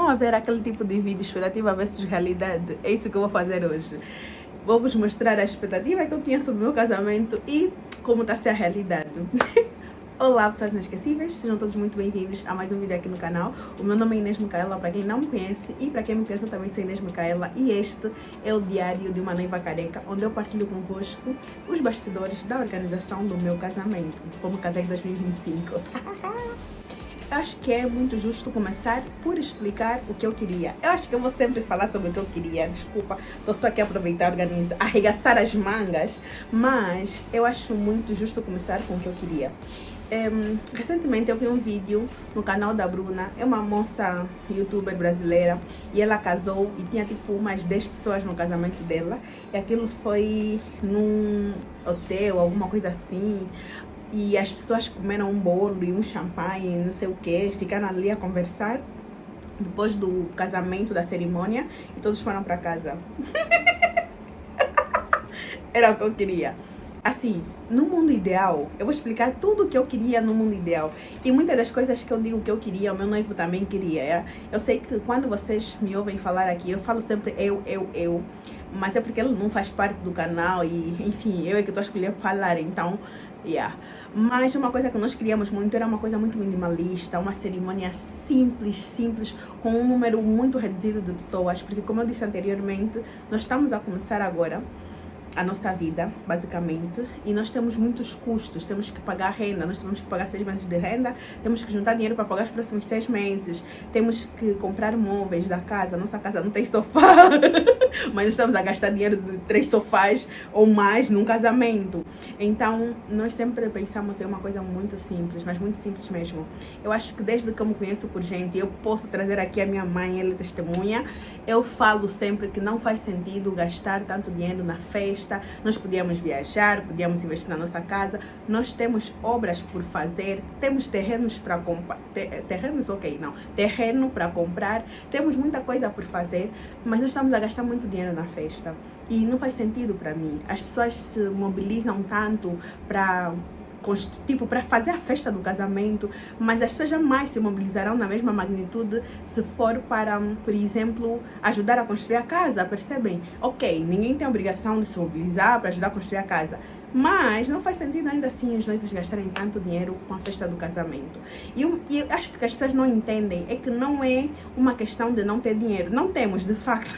estão a ver aquele tipo de vídeo, expectativa versus realidade? É isso que eu vou fazer hoje. Vou vos mostrar a expectativa que eu tinha sobre o meu casamento e como está a ser a realidade. Olá, pessoas inesquecíveis, sejam todos muito bem-vindos a mais um vídeo aqui no canal. O meu nome é Inês Micaela, para quem não me conhece, e para quem me conhece eu também sou Inês Micaela, e este é o diário de uma noiva careca, onde eu partilho convosco os bastidores da organização do meu casamento, como casei em 2025. Eu acho que é muito justo começar por explicar o que eu queria. Eu acho que eu vou sempre falar sobre o que eu queria. Desculpa, estou só aqui a aproveitar, arregaçar as mangas. Mas eu acho muito justo começar com o que eu queria. Recentemente eu vi um vídeo no canal da Bruna. É uma moça youtuber brasileira. E ela casou e tinha tipo umas 10 pessoas no casamento dela. E aquilo foi num hotel, alguma coisa assim. E as pessoas comeram um bolo e um champanhe, não sei o que, ficaram ali a conversar depois do casamento, da cerimônia, e todos foram para casa. Era o que eu queria. Assim, no mundo ideal, eu vou explicar tudo o que eu queria no mundo ideal. E muitas das coisas que eu digo que eu queria, o meu noivo também queria. Eu sei que quando vocês me ouvem falar aqui, eu falo sempre eu. Mas é porque ele não faz parte do canal e, enfim, eu é que estou a escolher falar, então, yeah. Mas uma coisa que nós queríamos muito era uma coisa muito minimalista, uma cerimônia simples, com um número muito reduzido de pessoas, porque como eu disse anteriormente, nós estamos a começar agora a nossa vida, basicamente, e nós temos muitos custos, temos que pagar renda, nós temos que pagar 6 meses de renda, temos que juntar dinheiro para pagar os próximos 6 meses, temos que comprar móveis da casa, nossa casa não tem sofá, mas nós estamos a gastar dinheiro de 3 sofás ou mais num casamento. Então, nós sempre pensamos em uma coisa muito simples, mas muito simples mesmo. Eu acho que desde que eu me conheço por gente, eu posso trazer aqui a minha mãe, ela é testemunha, eu falo sempre que não faz sentido gastar tanto dinheiro na festa. Nós podíamos viajar, podíamos investir na nossa casa, nós temos obras por fazer, temos terrenos para comprar, terreno para comprar, temos muita coisa por fazer, mas nós estamos a gastar muito dinheiro na festa e não faz sentido para mim. As pessoas se mobilizam tanto para fazer a festa do casamento, mas as pessoas jamais se mobilizarão na mesma magnitude se for para, por exemplo, ajudar a construir a casa, percebem? Ok, ninguém tem a obrigação de se mobilizar para ajudar a construir a casa, mas não faz sentido ainda assim os noivos gastarem tanto dinheiro com a festa do casamento. E eu acho que o que as pessoas não entendem é que não é uma questão de não ter dinheiro. Não temos, de facto.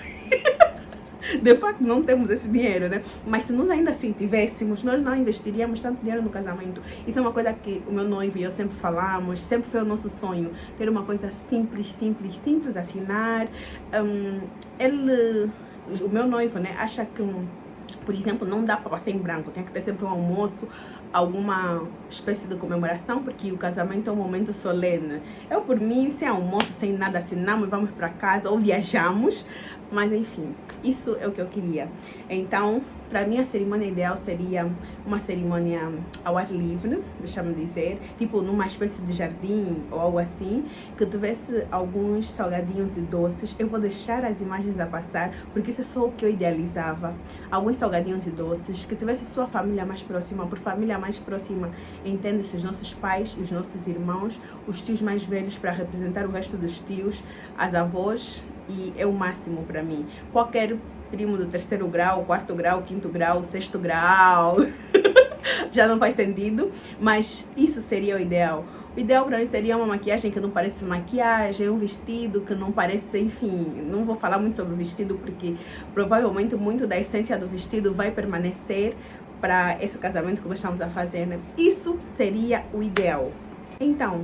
De facto, não temos esse dinheiro, né? Mas se nós ainda assim tivéssemos, nós não investiríamos tanto dinheiro no casamento. Isso é uma coisa que o meu noivo e eu sempre falamos, sempre foi o nosso sonho. Ter uma coisa simples, assinar. O meu noivo, né, acha que, por exemplo, não dá para passar em branco. Tem que ter sempre um almoço, alguma espécie de comemoração, porque o casamento é um momento solene. Eu, por mim, sem almoço, sem nada, assinamos e vamos para casa ou viajamos. Mas enfim, isso é o que eu queria. Então, para mim a cerimônia ideal seria uma cerimônia ao ar livre, deixa-me dizer, tipo numa espécie de jardim ou algo assim, que tivesse alguns salgadinhos e doces. Eu vou deixar as imagens a passar, porque isso é só o que eu idealizava. Alguns salgadinhos e doces, que tivesse sua família mais próxima. Por família mais próxima, entende-se os nossos pais e os nossos irmãos, os tios mais velhos para representar o resto dos tios, as avós, e é o máximo para mim. Qualquer primo do 3º grau, 4º grau, 5º grau, 6º grau, já não faz sentido, mas isso seria o ideal. O ideal para mim seria uma maquiagem que não parece maquiagem, um vestido que não parece, enfim, não vou falar muito sobre o vestido porque provavelmente muito da essência do vestido vai permanecer para esse casamento que nós estamos a fazer, né? Isso seria o ideal. Então,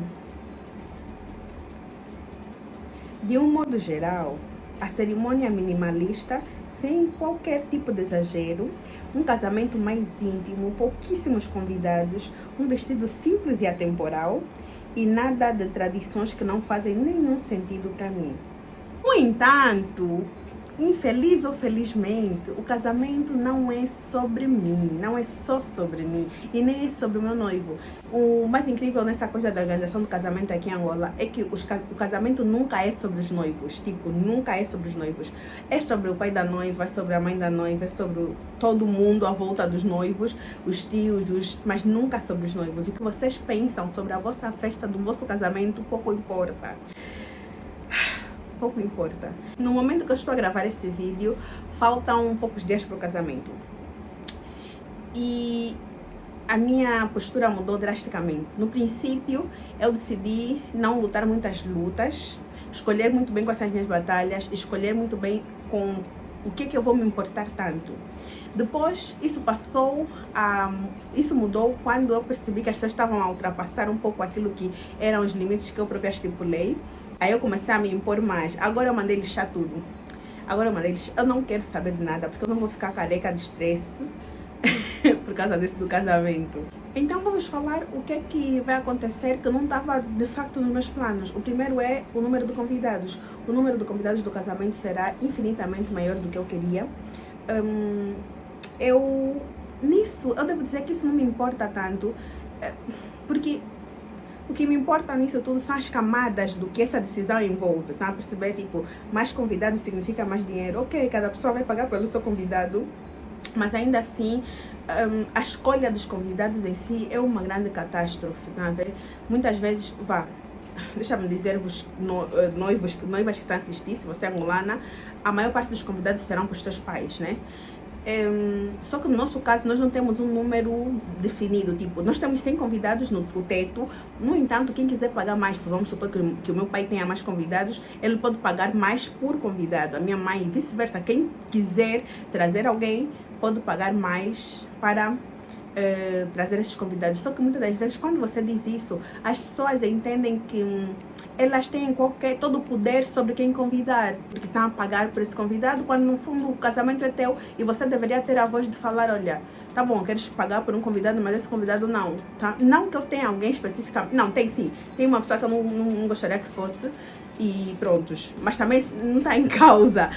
de um modo geral, a cerimônia minimalista, sem qualquer tipo de exagero, um casamento mais íntimo, pouquíssimos convidados, um vestido simples e atemporal e nada de tradições que não fazem nenhum sentido para mim. No entanto, infeliz ou felizmente, o casamento não é sobre mim, não é só sobre mim e nem é sobre o meu noivo. O mais incrível nessa coisa da organização do casamento aqui em Angola é que o casamento nunca é sobre os noivos, tipo, nunca é sobre os noivos. É sobre o pai da noiva, é sobre a mãe da noiva, é sobre todo mundo à volta dos noivos, os tios, mas nunca sobre os noivos. O que vocês pensam sobre a vossa festa, do vosso casamento, pouco importa. pouco importa. No momento que eu estou a gravar esse vídeo, faltam poucos dias para o casamento. E a minha postura mudou drasticamente. No princípio, eu decidi não lutar muitas lutas, escolher muito bem quais são as minhas batalhas, escolher muito bem com o que eu vou me importar tanto. Depois, isso mudou quando eu percebi que as pessoas estavam a ultrapassar um pouco aquilo que eram os limites que eu própria estipulei. Aí eu comecei a me impor mais. Agora eu mandei lixar tudo. Eu não quero saber de nada, porque eu não vou ficar careca de estresse por causa do casamento. Então vamos falar o que é que vai acontecer que não estava de facto nos meus planos. O primeiro é o número de convidados. O número de convidados do casamento será infinitamente maior do que eu queria. Eu devo dizer que isso não me importa tanto, porque o que me importa nisso tudo são as camadas do que essa decisão envolve, tá? Perceber, tipo, mais convidados significa mais dinheiro. Ok, cada pessoa vai pagar pelo seu convidado, mas ainda assim, a escolha dos convidados em si é uma grande catástrofe, tá? Muitas vezes, deixa-me dizer-vos, noivas que estão a assistir, se você é angolana, a maior parte dos convidados serão para os teus pais, né? Só que no nosso caso nós não temos um número definido, tipo, nós temos 100 convidados no teto. No entanto, quem quiser pagar mais, vamos supor que o meu pai tenha mais convidados, ele pode pagar mais por convidado, a minha mãe e vice-versa. Quem quiser trazer alguém pode pagar mais para trazer esses convidados. Só que muitas das vezes, quando você diz isso, as pessoas entendem que elas têm todo o poder sobre quem convidar, porque estão a pagar por esse convidado, quando no fundo o casamento é teu e você deveria ter a voz de falar: olha, tá bom, queres pagar por um convidado, mas esse convidado não, tá? Não que eu tenha alguém especificamente, não, tem sim, tem uma pessoa que eu não gostaria que fosse e prontos, mas também não está em causa.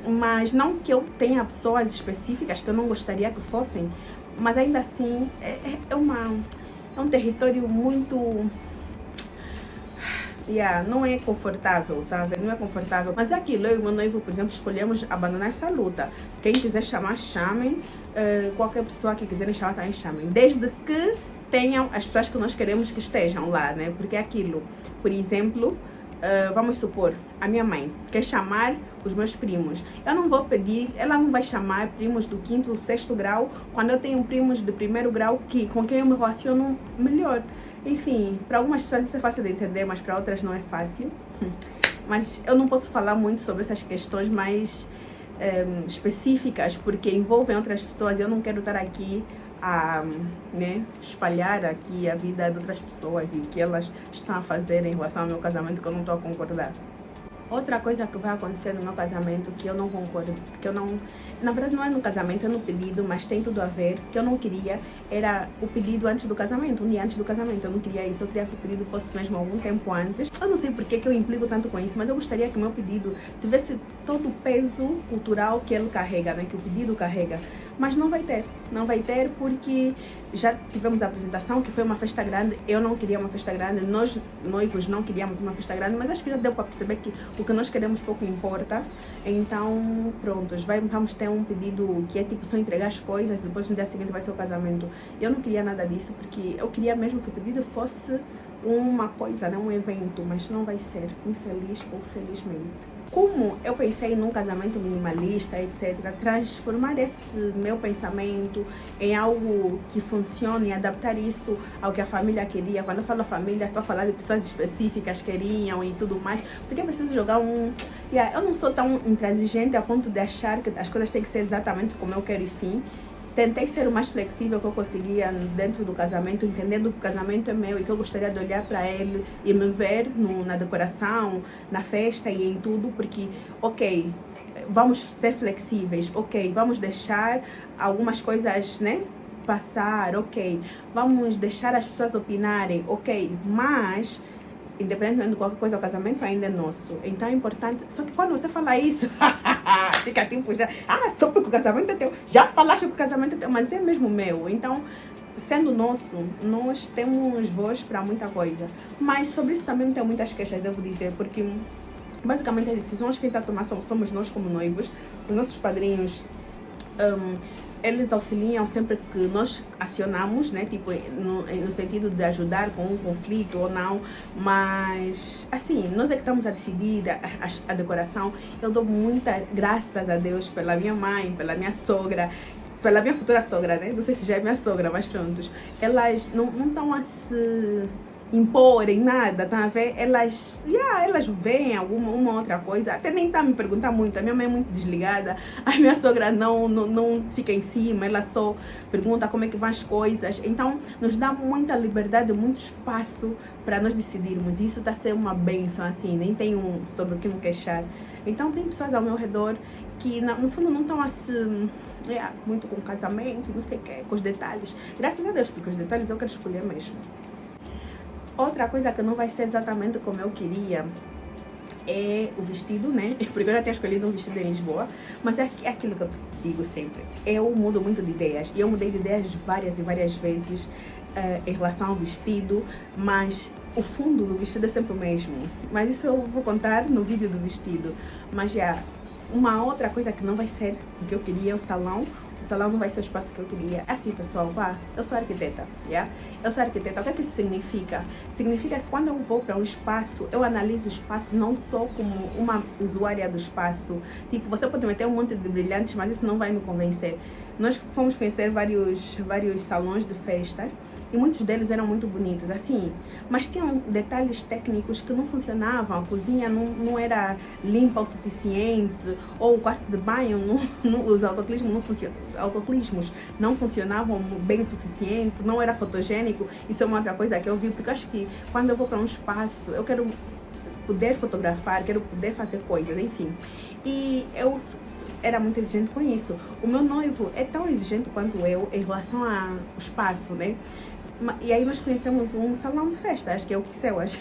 Mas não que eu tenha pessoas específicas que eu não gostaria que fossem, mas ainda assim é um território muito... não é confortável, tá? Não é confortável. Mas é aquilo, eu e meu noivo, por exemplo, escolhemos abandonar essa luta. Quem quiser chamar, chamem. Qualquer pessoa que quiserem chamar, também chamem. Desde que tenham as pessoas que nós queremos que estejam lá, né? Porque é aquilo. Por exemplo, vamos supor, a minha mãe quer chamar os meus primos. Eu não vou pedir, ela não vai chamar primos do 5º ou 6º grau, quando eu tenho primos de 1º grau com quem eu me relaciono melhor. Enfim, para algumas pessoas isso é fácil de entender, mas para outras não é fácil. Mas eu não posso falar muito sobre essas questões mais específicas, porque envolvem outras pessoas e eu não quero estar aqui a espalhar aqui a vida de outras pessoas e o que elas estão a fazer em relação ao meu casamento, que eu não estou a concordar. Outra coisa que vai acontecer no meu casamento que eu não concordo, na verdade não é no casamento, é no pedido, mas tem tudo a ver, que eu não queria, era o pedido antes do casamento, um dia antes do casamento. Eu não queria isso, eu queria que o pedido fosse mesmo algum tempo antes. Eu não sei porque que eu implico tanto com isso, mas eu gostaria que o meu pedido tivesse todo o peso cultural que ele carrega, né, que o pedido carrega. Mas não vai ter porque já tivemos a apresentação, que foi uma festa grande. Eu não queria uma festa grande, nós noivos não queríamos uma festa grande, mas acho que já deu para perceber que o que nós queremos pouco importa. Então, prontos, vamos ter um pedido que é tipo só entregar as coisas, depois no dia seguinte vai ser o casamento. Eu não queria nada disso, porque eu queria mesmo que o pedido fosse uma coisa, né, um evento, mas não vai ser, infeliz ou felizmente. Como eu pensei num casamento minimalista, etc., transformar esse meu pensamento em algo que funcione, adaptar isso ao que a família queria. Quando eu falo família, estou a falar de pessoas específicas que queriam e tudo mais, porque eu preciso jogar eu não sou tão intransigente a ponto de achar que as coisas têm que ser exatamente como eu quero e fim. Tentei ser o mais flexível que eu conseguia dentro do casamento, entendendo que o casamento é meu e que eu gostaria de olhar para ele e me ver na decoração, na festa e em tudo, porque, ok, vamos ser flexíveis, ok, vamos deixar algumas coisas, né, passar, ok, vamos deixar as pessoas opinarem, ok, mas... independentemente de qualquer coisa, o casamento ainda é nosso. Então é importante. Só que quando você fala isso, fica tipo já. Só porque o casamento é teu. Já falaste que o casamento é teu, mas é mesmo meu. Então, sendo nosso, nós temos voz para muita coisa. Mas sobre isso também não tenho muitas queixas, devo dizer, porque basicamente as decisões que a gente está a tomar somos nós como noivos, os nossos padrinhos. eles auxiliam sempre que nós acionamos, né? Tipo, no sentido de ajudar com um conflito ou não, mas assim, nós é que estamos a decidir a decoração. Eu dou muita graças a Deus pela minha mãe, pela minha sogra, pela minha futura sogra, né? Não sei se já é minha sogra, mas prontos. Elas não estão a se impor em nada, tá a ver? Elas veem uma outra coisa, até nem tá a me perguntar muito. A minha mãe é muito desligada, a minha sogra não fica em cima, ela só pergunta como é que vão as coisas. Então, nos dá muita liberdade, muito espaço para nós decidirmos. E isso está a ser uma bênção, assim, nem tenho sobre o que me queixar. Então, tem pessoas ao meu redor que, no fundo, não estão a se... muito com o casamento, não sei o que, com os detalhes. Graças a Deus, porque os detalhes eu quero escolher mesmo. Outra coisa que não vai ser exatamente como eu queria é o vestido, né? Porque eu já tinha escolhido um vestido em Lisboa, mas é aquilo que eu digo sempre. Eu mudo muito de ideias, e eu mudei de ideias várias e várias vezes em relação ao vestido, mas o fundo do vestido é sempre o mesmo. Mas isso eu vou contar no vídeo do vestido. Mas uma outra coisa que não vai ser o que eu queria é o salão. O salão não vai ser o espaço que eu queria. Assim, pessoal, eu sou arquiteta, Eu sou arquiteta. O que é que isso significa? Significa que quando eu vou para um espaço, eu analiso o espaço não só como uma usuária do espaço. Tipo, você pode meter um monte de brilhantes, mas isso não vai me convencer. Nós fomos conhecer vários salões de festa e muitos deles eram muito bonitos, assim, mas tinham detalhes técnicos que não funcionavam. A cozinha não era limpa o suficiente, ou o quarto de banho, os autoclismos não funcionavam bem o suficiente, não era fotogênico. Isso é uma outra coisa que eu vi, porque eu acho que quando eu vou para um espaço, eu quero poder fotografar, quero poder fazer coisas, enfim. E eu era muito exigente com isso. O meu noivo é tão exigente quanto eu em relação ao espaço, né? E aí nós conhecemos um salão de festa, acho que é o Quiseuas.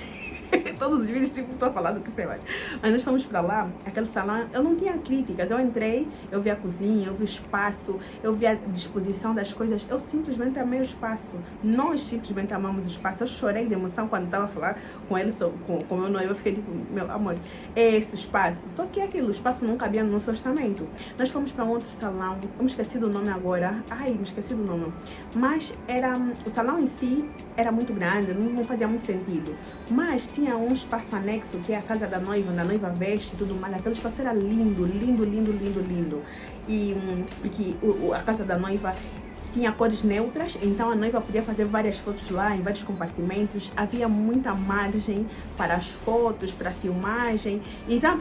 Todos os vídeos tipo estou a falar do Quiseuas. Mas nós fomos para lá, aquele salão, eu não tinha críticas. Eu entrei, eu vi a cozinha, eu vi o espaço, eu vi a disposição das coisas. Eu simplesmente amei o espaço. Nós simplesmente amamos o espaço. Eu chorei de emoção quando estava a falar com ele, com o meu noivo. Eu fiquei tipo, meu amor, é esse o espaço. Só que aquilo, o espaço não cabia no nosso orçamento. Nós fomos para um outro salão, eu me esqueci do nome agora. Me esqueci do nome. Mas o salão em si era muito grande, não fazia muito sentido. Mas tinha um espaço anexo, que é a casa da noiva veste e tudo mais. Aquele espaço era lindo, lindo, lindo, lindo, lindo. E porque a casa da noiva tinha cores neutras, então a noiva podia fazer várias fotos lá em vários compartimentos. Havia muita margem para as fotos, para a filmagem. Então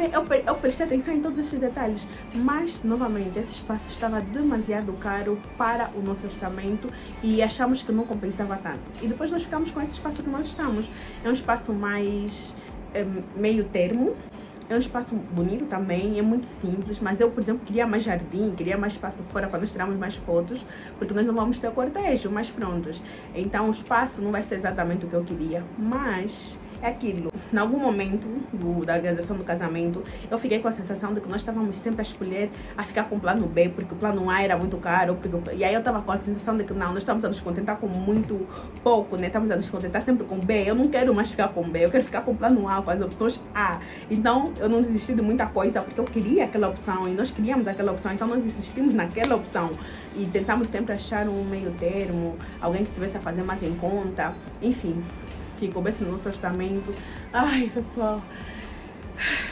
eu prestei atenção em todos esses detalhes. Mas, novamente, esse espaço estava demasiado caro para o nosso orçamento e achamos que não compensava tanto. E depois nós ficamos com esse espaço que nós estamos. É um espaço mais meio termo. É um espaço bonito também, é muito simples, mas eu, por exemplo, queria mais jardim, queria mais espaço fora para nós tirarmos mais fotos, porque nós não vamos ter cortejo, mas prontos. Então o espaço não vai ser exatamente o que eu queria, mas é aquilo. Em algum momento da organização do casamento, eu fiquei com a sensação de que nós estávamos sempre a escolher a ficar com o plano B, porque o plano A era muito caro, e aí eu estava com a sensação de que não, nós estamos a nos contentar com muito pouco, né? Estamos a nos contentar sempre com B. Eu não quero mais ficar com B, eu quero ficar com o plano A, com as opções A. Então, eu não desisti de muita coisa, porque eu queria aquela opção, e nós queríamos aquela opção, então nós insistimos naquela opção. E tentamos sempre achar um meio termo, alguém que tivesse a fazer mais em conta, enfim, que coubesse no nosso orçamento. Ai, pessoal,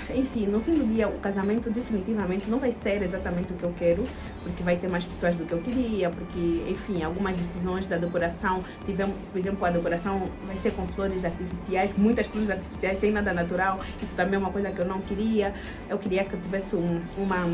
enfim, no fim do dia o casamento definitivamente não vai ser exatamente o que eu quero, porque vai ter mais pessoas do que eu queria, porque, enfim, algumas decisões da decoração, por exemplo, a decoração vai ser com flores artificiais, muitas flores artificiais sem nada natural. Isso também é uma coisa que eu não queria. Eu queria que tivesse uma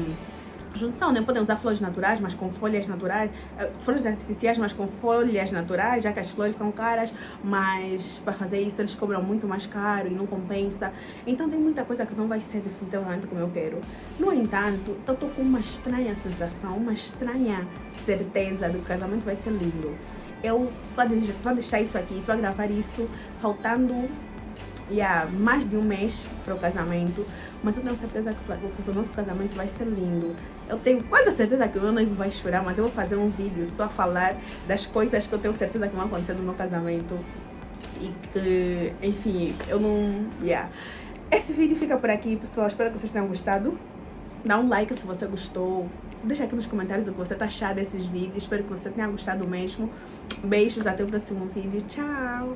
junção, né? Podem usar flores naturais, mas com folhas naturais, flores artificiais, mas com folhas naturais, já que as flores são caras, mas para fazer isso eles cobram muito mais caro e não compensa. Então tem muita coisa que não vai ser definitivamente como eu quero. No entanto, eu tô com uma estranha sensação, uma estranha certeza de que o casamento vai ser lindo. Eu vou deixar isso aqui, vou gravar isso faltando mais de um mês para o casamento, mas eu tenho certeza que o nosso casamento vai ser lindo. Eu tenho quase certeza que o meu noivo vai chorar, mas eu vou fazer um vídeo só a falar das coisas que eu tenho certeza que vão acontecer no meu casamento. E que, enfim, eu não... Esse vídeo fica por aqui, pessoal. Espero que vocês tenham gostado. dá um like se você gostou. Deixa aqui nos comentários o que você tá achando desses vídeos. Espero que você tenha gostado mesmo. Beijos, até o próximo vídeo. Tchau!